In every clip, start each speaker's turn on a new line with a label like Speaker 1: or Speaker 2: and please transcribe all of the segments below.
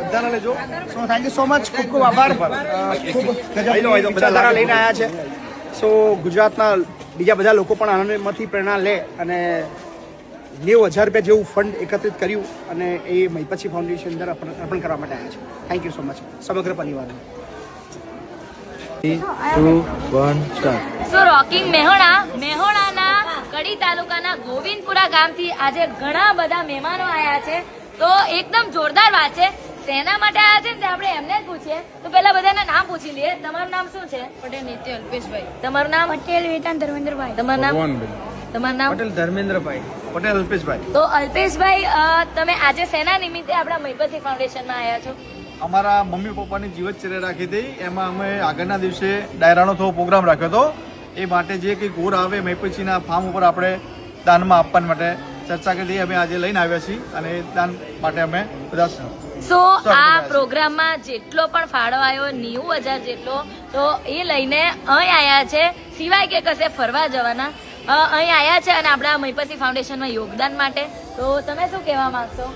Speaker 1: બધાને લેજો.
Speaker 2: So thank you so much, ખૂબ ખૂબ આભાર. ખૂબ ગજબની વિચારધારા લઈને આવ્યા છે. સો ગુજરાતના બીજા બધા લોકો પણ આનંદમાંથી પ્રેરણા લે અને 90,000 રૂપિયા જેવું ફંડ એકત્રિત કર્યું અને એ મહિપતસિંહ ફાઉન્ડેશન અંદર અર્પણ કરવા માટે આવ્યા છે. થેન્ક યુ સો મચ સમગ્ર પરિવારને.
Speaker 3: 3, 2, 1 સ્ટાર્ટ.
Speaker 4: સો રોકિંગ મેહોણાના કડી તાલુકાના ગોવિંદપુરા ગામથી આજે ઘણા બધા મહેમાનો આવ્યા છે. તો એકદમ જોરદાર વાત છે. શેના માટે આવ્યા છે ને આપણે એમને જ પૂછીએ. તો પહેલા બધાના નામ પૂછી લઈએ. તમારું નામ શું છે?
Speaker 5: પટેલ નિત્ય અલ્પેશભાઈ.
Speaker 4: તમારું નામ?
Speaker 5: પટેલ વેદાંત ધર્મેન્દ્રભાઈ.
Speaker 4: તમારું નામ? તમારું નામ?
Speaker 1: પટેલ ધર્મેન્દ્રભાઈ. પટેલ અલ્પેશભાઈ.
Speaker 4: તો અલ્પેશભાઈ, તમે આજે શેના નિમિત્તે આપણા મહિપતસિંહ ફાઉન્ડેશનમાં આવ્યા છો?
Speaker 1: અમારા મમ્મી પપ્પાની જીવનચર્યા રાખી હતી, એમાં અમે આગળના દિવસે ડાયરાનો થોડો પ્રોગ્રામ રાખ્યો હતો. એ માટે જે કંઈ ગોળ આવે મહિપતસિંહના ફાર્મ ઉપર આપણે દાનમાં આપવા માટે ચર્ચા કરી અમે આજે લઈને આવ્યા છીએ અને દાન માટે અમે બધા.
Speaker 4: સો આ પ્રોગ્રામમાં જેટલો પણ ફાળો આવ્યો 90,000 જેટલો, તો એ લઈને અહીં આવ્યા છે. સિવાય કે કશે ફરવા જવાના અહીં આવ્યા છે અને આપણા મહિપતસિંહ ફાઉન્ડેશનમાં યોગદાન માટે. તો તમે શું કહેવા માંગશો?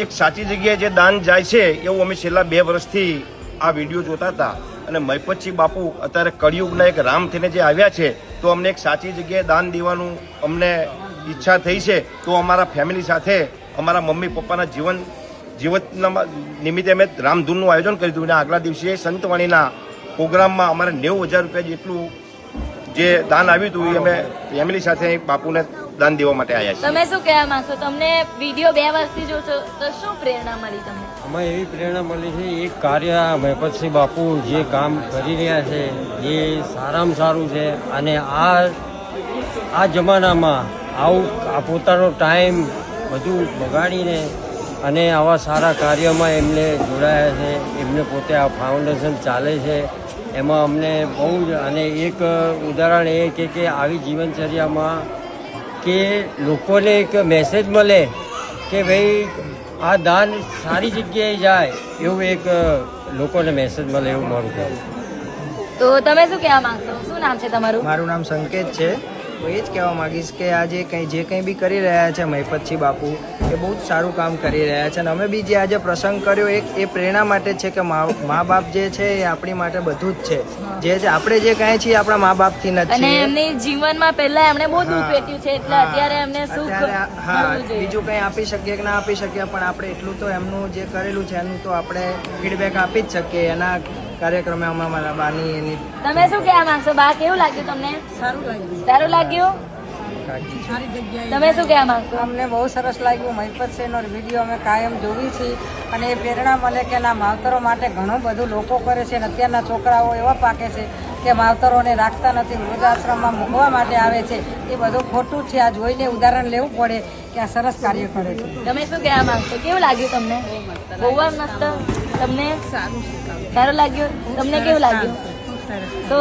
Speaker 6: એક સાચી જગ્યાએ જે દાન જાય છે એવું અમે છેલ્લા 2 વર્ષથી આ વિડીયો જોતા હતા અને મહિપતસિંહ બાપુ અત્યારે કળિયુગના એક રામ થઈને જે આવ્યા છે, તો અમને એક સાચી જગ્યાએ દાન દેવાનું અમને ઈચ્છા થઈ છે. તો અમારા ફેમિલી સાથે અમારા મમ્મી પપ્પાના જીવનના નિમિત્તે અમે રામધૂનનું આયોજન કર્યું હતું અને આગલા દિવસે સંતવાણીના પ્રોગ્રામમાં અમારે 90,000 રૂપિયા જેટલું જે દાન આવ્યું હતું એ અમે ફેમિલી સાથે બાપુને દાન દેવા માટે આવ્યા છીએ.
Speaker 4: તમે શું કહેવા માંગશો? તમને વિડીયો 2 વર્ષથી જો છો તો શું પ્રેરણા મળી તમને?
Speaker 3: અમે એવી પ્રેરણા મળી છે, એક કાર્ય મહિપતસિંહ બાપુ જે કામ કરી રહ્યા છે એ સારામાં સારું છે અને આ જમાનામાં આવું પોતાનો ટાઈમ બધું બગાડીને અને આવા સારા કાર્યમાં એમને જોડાયા છે. એમને પોતે આ ફાઉન્ડેશન ચાલે છે, એમાં અમને બહુ જ. અને એક ઉદાહરણ એ કે આવી જીવનચર્યામાં કે લોકોને એક મેસેજ મળે કે ભાઈ આ દાન સારી જગ્યાએ જાય, એવું એક લોકોને મેસેજ મળે એવું મારું કહેવું.
Speaker 4: તો તમે શું કહેવા માંગશો? શું નામ છે તમારું?
Speaker 7: મારું નામ સંકેત છે. તો એ જ કહેવા માગીશ કે આ જે કંઈ બી કરી રહ્યા છે મહિપતસિંહ બાપુ, એ બહુ જ સારું કામ કરી રહ્યા છે અને અમે બી જે આજે પ્રસંગ કર્યો એ પ્રેરણા માટે છે કે મા બાપ જે છે એ આપણી માટે બધું જ છે. જે આપણે જે કહીએ છીએ આપણા મા બાપથી નથી.
Speaker 4: અને એમની જીવનમાં પહેલા એમણે બહુ દુઃખ વેઠ્યું છે એટલે અત્યારે એમને સુખ
Speaker 7: બીજું કંઈ આપી શકીએ કે ના આપી શકીએ, પણ આપણે એટલું તો એમનું જે કરેલું છે એનું તો આપણે ફીડબેક આપી જ શકીએ. એના કાર્યક્રમે અમારા બાની એની.
Speaker 4: તમે શું કહેવા માંગશો? બા, કેવું લાગ્યું તમને?
Speaker 5: સારું લાગ્યું.
Speaker 4: સારું લાગ્યું?
Speaker 5: સારી જગ્યાએ
Speaker 4: તમે શું કહેવા માંગશો?
Speaker 5: અમને બહુ સરસ લાગ્યું. મહિપતસિંહનો વિડીયો અમે કાયમ જોવી છીએ અને એ પ્રેરણા મળે કે ના, માવતરો માટે ઘણું બધું લોકો કરે છે અને અત્યારના છોકરાઓ એવા પાકે છે કે માવતરોને રાખતા નથી, વૃદ્ધાશ્રમમાં મૂકવા માટે આવે છે. એ બધું ખોટું છે. આ જોઈને ઉદાહરણ લેવું પડે કે આ સરસ કાર્ય કરે છે.
Speaker 4: તમે શું કહેવા માંગશો? કેવું લાગ્યું તમને? બહુ જ મસ્ત. તમને સારું લાગ્યું? તમને કેવું લાગ્યું? તો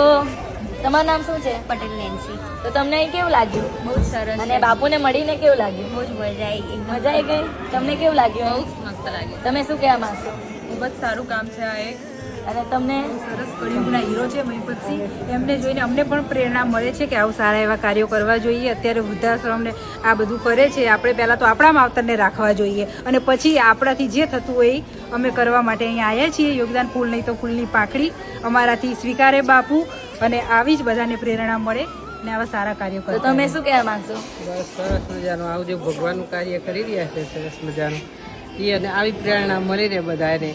Speaker 4: તમારું નામ શું છે?
Speaker 8: પટેલ નેન્સી.
Speaker 4: તો તમને કેવું લાગ્યું?
Speaker 8: બહુ જ સરસ.
Speaker 4: અને બાપુને મળીને કેવું લાગ્યું?
Speaker 8: બહુ જ મજા આવી.
Speaker 4: મજા આવી ગઈ? તમને કેવું લાગ્યું?
Speaker 8: મસ્ત લાગ્યું.
Speaker 4: તમે શું કહેવા માંગશો?
Speaker 5: ખૂબ જ સારું કામ છે આ એક.
Speaker 4: અને તમને?
Speaker 5: સરસ કળિયુગના હીરો છે મહિપતસિંહ. એમને જોઈને અમને પણ પ્રેરણા મળે છે કે આવું સારા એવા કાર્યો કરવા જોઈએ. અત્યારે વૃદ્ધાશ્રમને આ બધું કરે છે, આપણે પહેલાં તો આપણા માવતરને રાખવા જોઈએ અને પછી આપણાથી જે થતું હોય એ અમે કરવા માટે અહીંયા આવ્યા છીએ. યોગદાન ફૂલ નહીં તો ફૂલની પાંખડી અમારાથી સ્વીકારે બાપુ અને આવી જ બધાને પ્રેરણા મળે ને આવા સારા કાર્યો કરે.
Speaker 4: તો તમે શું કહેવા માંગશો?
Speaker 9: બસ સરસ મજાનું આવું જે ભગવાનનું કાર્ય કરી રહ્યા છે સરસ મજાનું એ, અને આવી પ્રેરણા મળી રહે બધાને.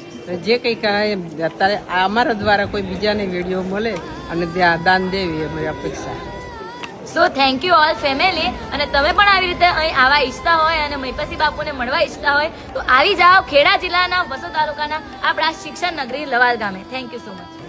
Speaker 9: જે કંઈ કાંઈ અત્યારે અમારા દ્વારા કોઈ બીજાને વિડીયો મળે અને ત્યાં દાન દેવી અમારી અપેક્ષા.
Speaker 4: So thank you all family. અને તમે પણ આવી રીતે અહીં આવા ઈચ્છતા હોય અને મહિપતસિંહ બાપુને મળવા ઈચ્છતા હોય તો આવી જાઓ ખેડા જિલ્લાના વસો તાલુકાના આપણા શિક્ષણ નગરી લવાલ ગામે. Thank you so much.